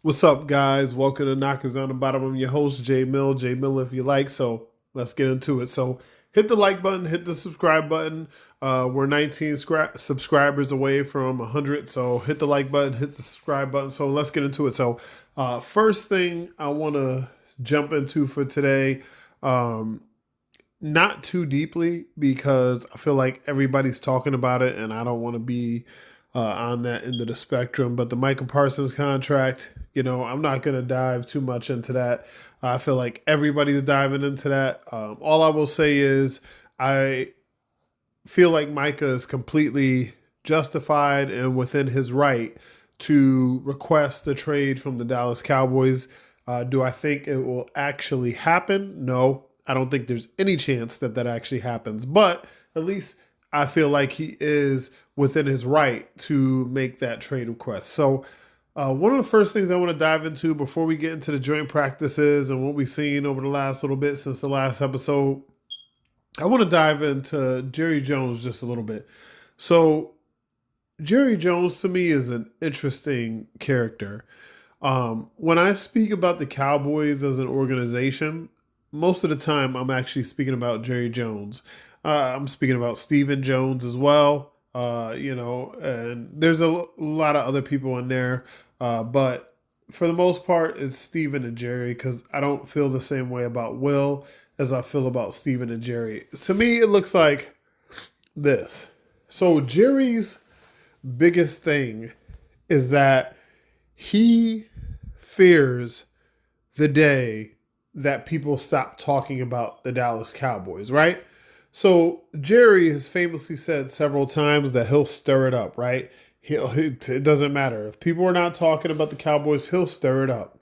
What's up, guys? Welcome to Knockers on the Bottom. I'm your host, Jay Mill. Jay Mill, if you like. So let's get into it. So hit the like button, hit the subscribe button. We're 19 subscribers away from 100. So hit the like button, hit the subscribe button. So let's get into it. So first thing I want to jump into for today, not too deeply because I feel like everybody's talking about it and I don't want to be on that end of the spectrum. But the Michael Parsons contract, I'm not going to dive too much into that. I feel like everybody's diving into that. All I will say is I feel like Micah is completely justified and within his right to request a trade from the Dallas Cowboys. Do I think it will actually happen? No, I don't think there's any chance that that actually happens. But at least I feel like he is within his right to make that trade request. So, one of the first things I want to dive into before we get into the joint practices and what we've seen over the last little bit since the last episode, I want to dive into Jerry Jones just a little bit. So, Jerry Jones to me is an interesting character. When I speak about the Cowboys as an organization, most of the time I'm actually speaking about Jerry Jones. I'm speaking about Stephen Jones as well. And there's a lot of other people in there, but for the most part, it's Stephen and Jerry because I don't feel the same way about Will as I feel about Stephen and Jerry. To me, it looks like this. So Jerry's biggest thing is that he fears the day that people stop talking about the Dallas Cowboys, right? So Jerry has famously said several times that he'll stir it up, right? It doesn't matter. If people are not talking about the Cowboys, he'll stir it up.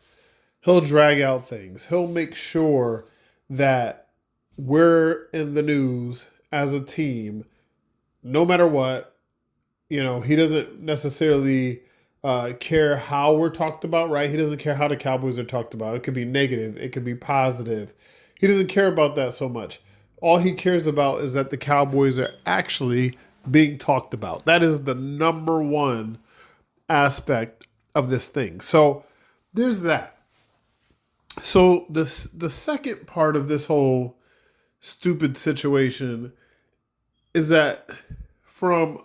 He'll drag out things. He'll make sure that we're in the news as a team, no matter what. He doesn't necessarily care how we're talked about, right? He doesn't care how the Cowboys are talked about. It could be negative, it could be positive. He doesn't care about that so much. All he cares about is that the Cowboys are actually being talked about. That is the number one aspect of this thing. So there's that. So the second part of this whole stupid situation is that from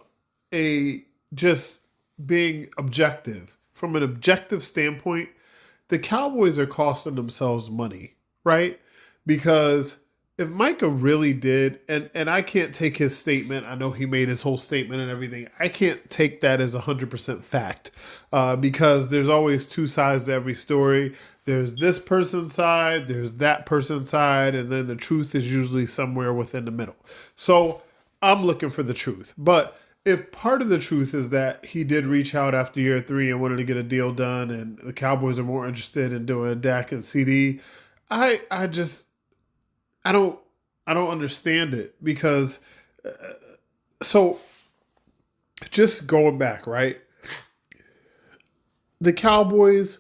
a just being objective, from an objective standpoint, the Cowboys are costing themselves money, right? Because if Micah really did, and I can't take his statement, I know he made his whole statement and everything, I can't take that as 100% fact because there's always two sides to every story. There's this person's side, there's that person's side, and then the truth is usually somewhere within the middle. So I'm looking for the truth. But if part of the truth is that he did reach out after year 3 and wanted to get a deal done, and the Cowboys are more interested in doing Dak and CD, I don't understand it because so just going back, right? The Cowboys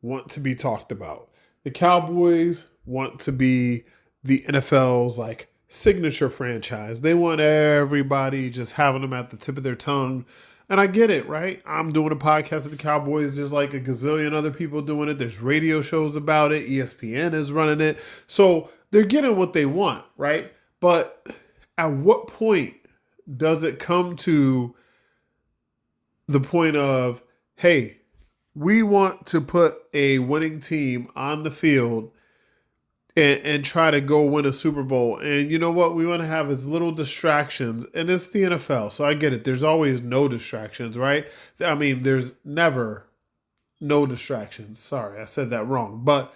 want to be talked about. The Cowboys want to be the NFL's signature franchise. They want everybody just having them at the tip of their tongue. And I get it, right? I'm doing a podcast at the Cowboys. There's like a gazillion other people doing it. There's radio shows about it. ESPN is running it. So they're getting what they want, right? But at what point does it come to the point of, hey, we want to put a winning team on the field and try to go win a Super Bowl. And you know what? We want to have as little distractions. And it's the NFL. So I get it. There's always no distractions, right? I mean, there's never no distractions. Sorry, I said that wrong. But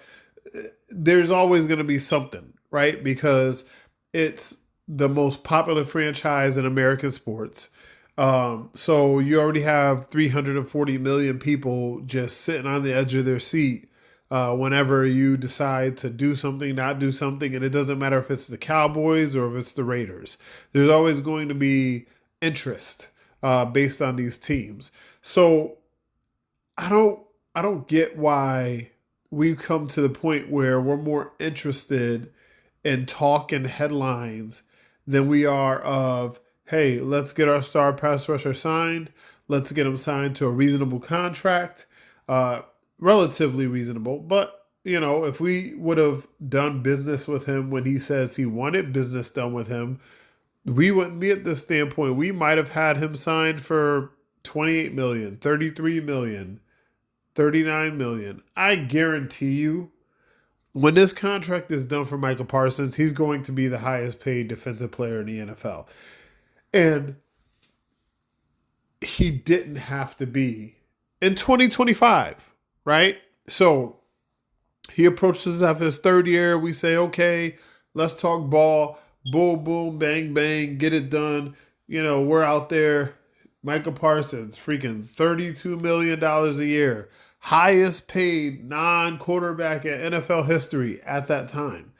there's always going to be something, right? Because it's the most popular franchise in American sports. So you already have 340 million people just sitting on the edge of their seat whenever you decide to do something, not do something, and it doesn't matter if it's the Cowboys or if it's the Raiders. There's always going to be interest based on these teams. So I don't get why we've come to the point where we're more interested in talk and headlines than we are of, hey, let's get our star pass rusher signed. Let's get him signed to a reasonable contract. relatively reasonable. But, if we would have done business with him when he says he wanted business done with him, we wouldn't be at this standpoint. We might have had him signed for 28 million, 33 million, 39 million. I guarantee you, when this contract is done for Michael Parsons, he's going to be the highest paid defensive player in the NFL. And he didn't have to be in 2025, right? So he approaches after his third year. We say, okay, let's talk ball. Boom, boom, bang, bang, get it done. We're out there. Michael Parsons, freaking $32 million a year. Highest paid non-quarterback in NFL history at that time.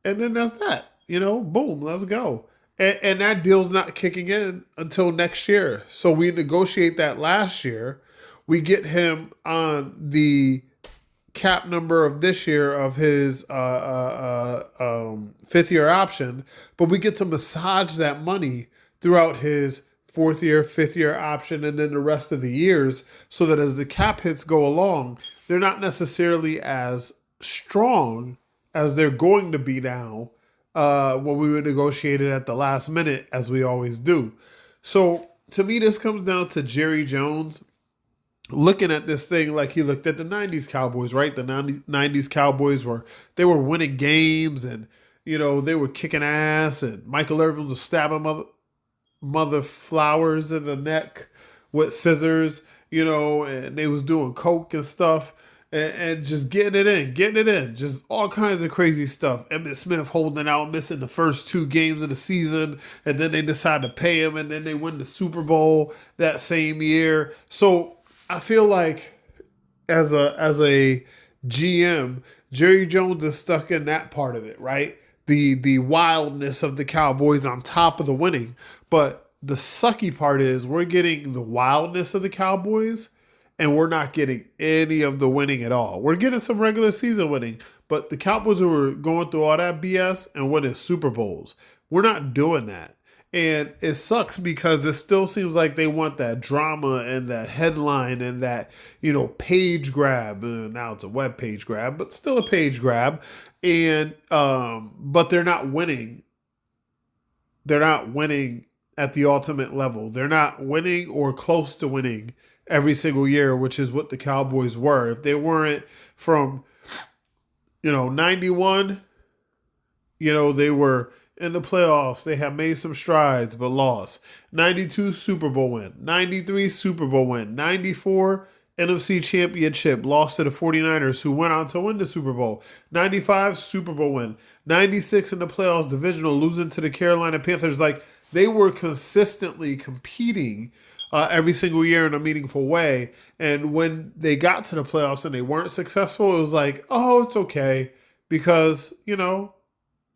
And then that's that. Boom, let's go. And that deal's not kicking in until next year. So we negotiate that last year. We get him on the cap number of this year of his fifth year option, but we get to massage that money throughout his fourth year, fifth year option, and then the rest of the years, so that as the cap hits go along, they're not necessarily as strong as they're going to be now when we were negotiated at the last minute, as we always do. So to me, this comes down to Jerry Jones looking at this thing like he looked at the 90s Cowboys, right? The 90s Cowboys they were winning games, and they were kicking ass, and Michael Irvin was stabbing mother flowers in the neck with scissors, and they was doing coke and stuff, and just getting it in, just all kinds of crazy stuff. Emmitt Smith holding out, missing the first 2 games of the season, and then they decide to pay him, and then they win the Super Bowl that same year. So I feel like as a GM, Jerry Jones is stuck in that part of it, right? The wildness of the Cowboys on top of the winning. But the sucky part is we're getting the wildness of the Cowboys, and we're not getting any of the winning at all. We're getting some regular season winning, but the Cowboys who were going through all that BS and winning Super Bowls, we're not doing that. And it sucks because it still seems like they want that drama and that headline and that, page grab. Now it's a web page grab, but still a page grab. And but they're not winning. They're not winning at the ultimate level. They're not winning or close to winning every single year, which is what the Cowboys were. If they weren't from, 91, they were in the playoffs. They have made some strides, but lost. 92 Super Bowl win. 93 Super Bowl win. 94 NFC Championship. Lost to the 49ers, who went on to win the Super Bowl. 95 Super Bowl win. 96 in the playoffs divisional, losing to the Carolina Panthers. Like, they were consistently competing every single year in a meaningful way. And when they got to the playoffs and they weren't successful, it was like, oh, it's okay. Because,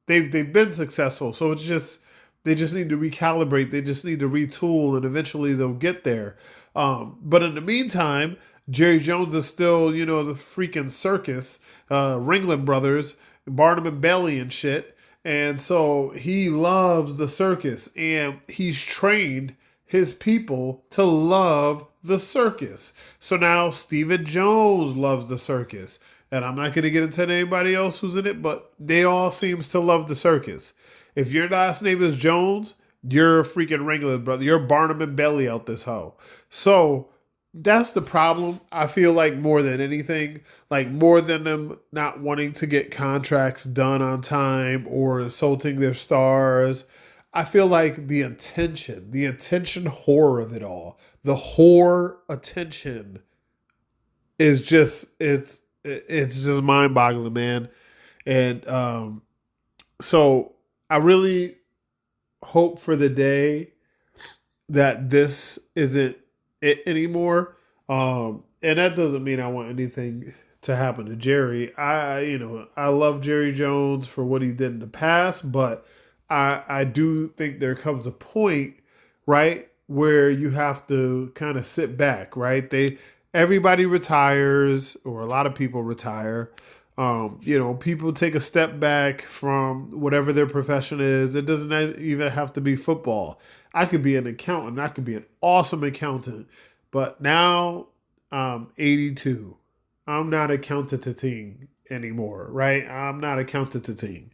they've been successful. So it's just, they just need to recalibrate. They just need to retool, and eventually they'll get there. But in the meantime, Jerry Jones is still, the freaking circus, Ringling Brothers, Barnum and Bailey and shit. And so he loves the circus, and he's trained his people to love the circus. So now Stephen Jones loves the circus. And I'm not going to get into anybody else who's in it, but they all seems to love the circus. If your last name is Jones, you're a freaking Ringling brother. You're Barnum and Bailey out this hoe. So that's the problem. I feel like more than anything, like more than them not wanting to get contracts done on time or insulting their stars, I feel like the attention horror of it all, the whore attention is just, it's just mind boggling, man. And so I really hope for the day that this isn't it anymore. And that doesn't mean I want anything to happen to Jerry. I love Jerry Jones for what he did in the past, but I do think there comes a point, right, where you have to kind of sit back, right? Everybody retires, or a lot of people retire. People take a step back from whatever their profession is. It doesn't even have to be football. I could be an accountant. I could be an awesome accountant. But now I'm 82. I'm not accounted to team anymore, right? I'm not accounted to team.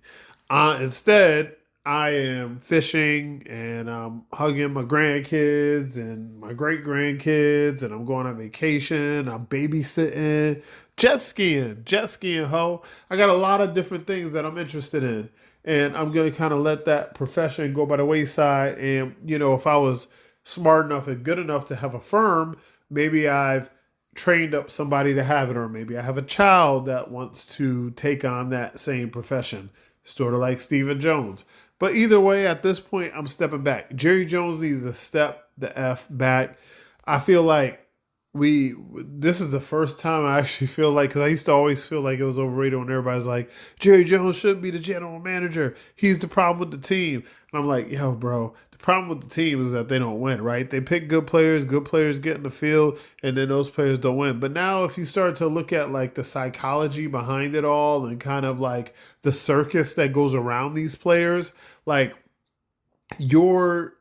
Instead, I am fishing and I'm hugging my grandkids and my great grandkids, and I'm going on vacation. I'm babysitting, jet skiing, ho. I got a lot of different things that I'm interested in, and I'm gonna kind of let that profession go by the wayside. And if I was smart enough and good enough to have a firm, maybe I've trained up somebody to have it, or maybe I have a child that wants to take on that same profession, sort of like Stephen Jones. But either way, at this point, I'm stepping back. Jerry Jones needs to step the F back. I feel like this is the first time I actually feel like, because I used to always feel like it was overrated when everybody's like, Jerry Jones shouldn't be the general manager. He's the problem with the team. And I'm like, yo, bro, the problem with the team is that they don't win, right? They pick good players get in the field, and then those players don't win. But now if you start to look at like the psychology behind it all and kind of like the circus that goes around these players, like you're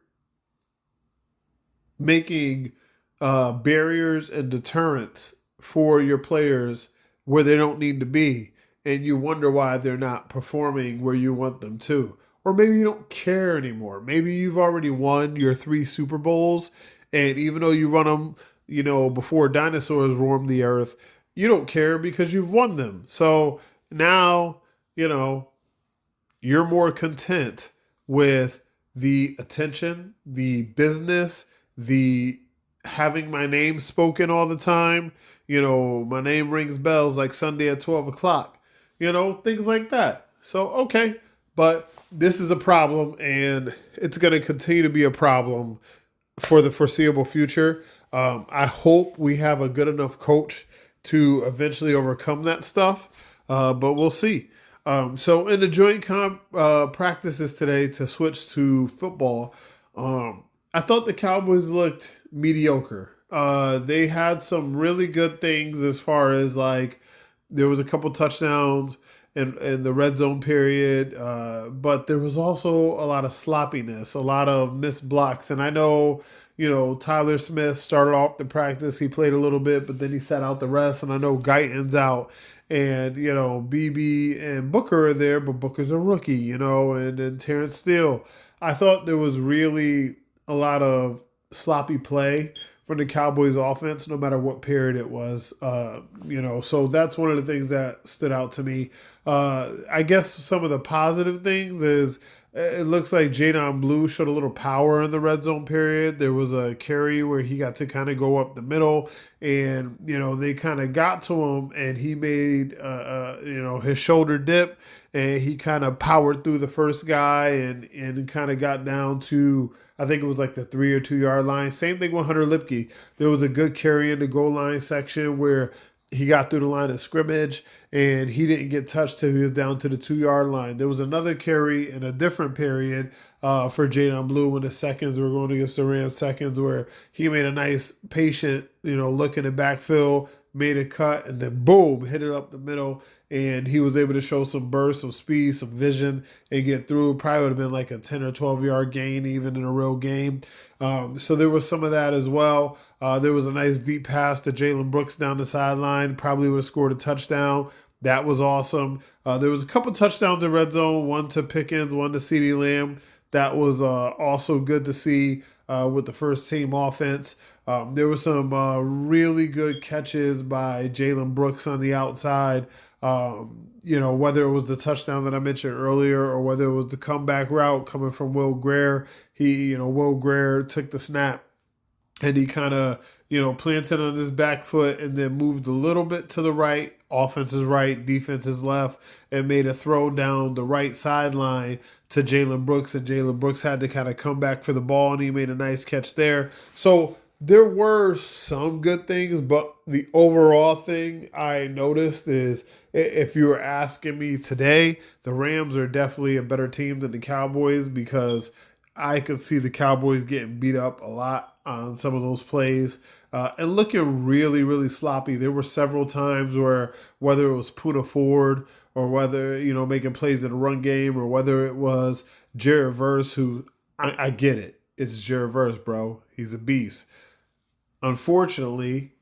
making barriers and deterrents for your players where they don't need to be, and you wonder why they're not performing where you want them to. Or maybe you don't care anymore. Maybe you've already won your 3 Super Bowls, and even though you run them, before dinosaurs roamed the earth, you don't care because you've won them. So now, you know, you're more content with the attention, the business, the having my name spoken all the time. My name rings bells like Sunday at 12 o'clock, things like that. So, okay. But this is a problem, and it's going to continue to be a problem for the foreseeable future. I hope we have a good enough coach to eventually overcome that stuff, but we'll see. So in the joint practices today, to switch to football, I thought the Cowboys looked mediocre. They had some really good things as far as like there was a couple touchdowns in the red zone period, but there was also a lot of sloppiness, a lot of missed blocks. And I know, Tyler Smith started off the practice. He played a little bit, but then he sat out the rest. And I know Guyton's out. And, BB and Booker are there, but Booker's a rookie, and then Terrence Steele. I thought there was really a lot of sloppy play from the Cowboys offense, no matter what period it was. So that's one of the things that stood out to me. I guess some of the positive things is it looks like Jadon Blue showed a little power in the red zone period. There was a carry where he got to kind of go up the middle, and they kind of got to him, and he made his shoulder dip, and he kind of powered through the first guy, and kind of got down to, I think it was like the 3 or 2 yard line. Same thing with Hunter Lipke. There was a good carry in the goal line section where he got through the line of scrimmage and he didn't get touched till he was down to the 2 yard line. There was another carry in a different period for Jadon Blue when the seconds were going against the Rams seconds, where he made a nice patient, look in the backfield, made a cut, and then boom, hit it up the middle. And he was able to show some burst, some speed, some vision, and get through. Probably would have been like a 10 or 12 yard gain, even in a real game. So there was some of that as well. There was a nice deep pass to Jalen Brooks down the sideline. Probably would have scored a touchdown. That was awesome. There was a couple touchdowns in red zone, one to Pickens, one to CeeDee Lamb. That was also good to see with the first team offense. There were some really good catches by Jalen Brooks on the outside. Whether it was the touchdown that I mentioned earlier or whether it was the comeback route coming from Will Greer. Will Greer took the snap and he kind of, planted on his back foot and then moved a little bit to the right. Offense is right, defense is left, and made a throw down the right sideline to Jalen Brooks. And Jalen Brooks had to kind of come back for the ball, and he made a nice catch there. So there were some good things, but the overall thing I noticed is, if you were asking me today, the Rams are definitely a better team than the Cowboys, because I could see the Cowboys getting beat up a lot on some of those plays and looking really, really sloppy. There were several times where, whether it was Puna Ford or whether, making plays in the run game, or whether it was Jared Verse, who I get it. It's Jared Verse, bro. He's a beast. Unfortunately,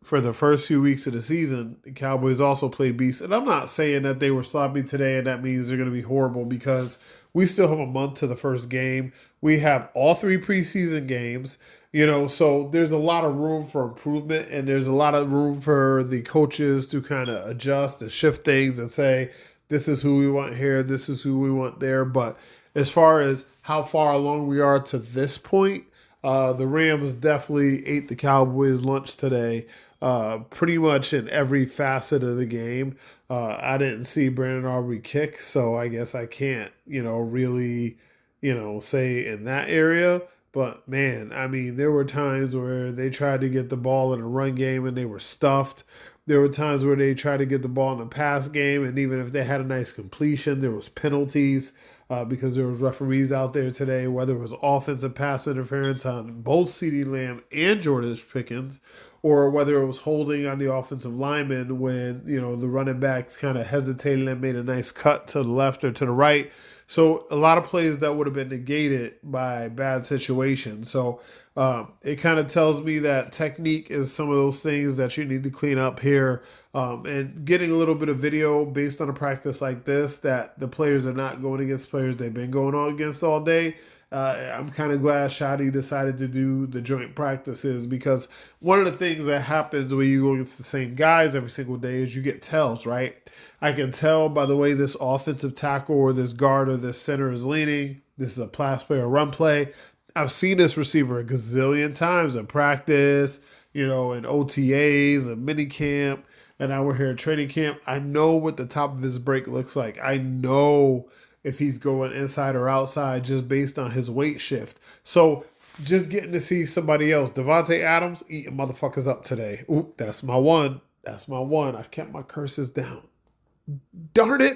for the first few weeks of the season, the Cowboys also played beast. And I'm not saying that they were sloppy today and that means they're going to be horrible, because we still have a month to the first game. We have all three preseason games, so there's a lot of room for improvement, and there's a lot of room for the coaches to kind of adjust and shift things and say, this is who we want here, this is who we want there. But as far as how far along we are to this point, the Rams definitely ate the Cowboys' lunch today, pretty much in every facet of the game. I didn't see Brandon Aubrey kick, so I guess I can't, really, say in that area. But man, I mean, there were times where they tried to get the ball in a run game and they were stuffed. There were times where they tried to get the ball in a pass game, and even if they had a nice completion, there was penalties because there was referees out there today, whether it was offensive pass interference on both CeeDee Lamb and Jordan Pickens, or whether it was holding on the offensive lineman when, the running backs kind of hesitated and made a nice cut to the left or to the right. So a lot of plays that would have been negated by bad situations. So it kind of tells me that technique is some of those things that you need to clean up here. And getting a little bit of video based on a practice like this, that the players are not going against players they've been going on against all day. I'm kind of glad Shadi decided to do the joint practices, because one of the things that happens when you go against the same guys every single day is you get tells, right? I can tell by the way this offensive tackle or this guard or this center is leaning. This is a pass play or run play. I've seen this receiver a gazillion times in practice, in OTAs and mini camp, and now we're here at training camp. I know what the top of his break looks like. I know if he's going inside or outside just based on his weight shift. So just getting to see somebody else. Devontae Adams eating motherfuckers up today. Oop, that's my one. That's my one. I kept my curses down. Darn it.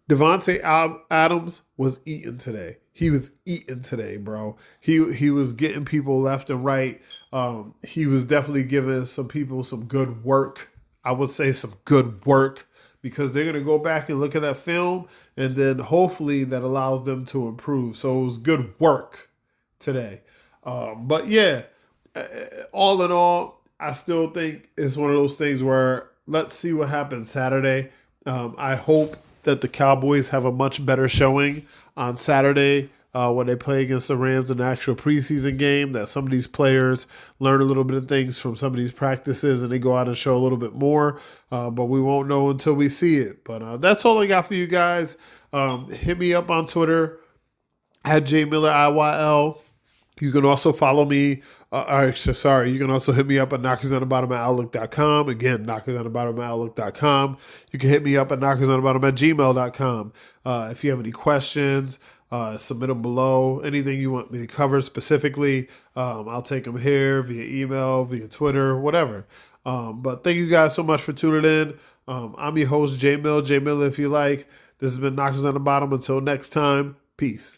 Devontae Adams was eating today. He was eating today, bro. He was getting people left and right. He was definitely giving some people some good work. I would say some good work, because they're going to go back and look at that film, and then hopefully that allows them to improve. So it was good work today. But yeah, all in all, I still think it's one of those things where let's see what happens Saturday. I hope that the Cowboys have a much better showing on Saturday when they play against the Rams in the actual preseason game, that some of these players learn a little bit of things from some of these practices and they go out and show a little bit more. But we won't know until we see it. But that's all I got for you guys. Hit me up on Twitter at JMillerIYL. You can also follow me. You can also hit me up at knockersonthebottom@outlook.com. Again, knockersonthebottom@outlook.com. You can hit me up at knockersonthebottom@gmail.com. If you have any questions, submit them below. Anything you want me to cover specifically, I'll take them here via email, via Twitter, whatever. But thank you guys so much for tuning in. I'm your host, J Mill if you like. This has been Knockers on the Bottom. Until next time, peace.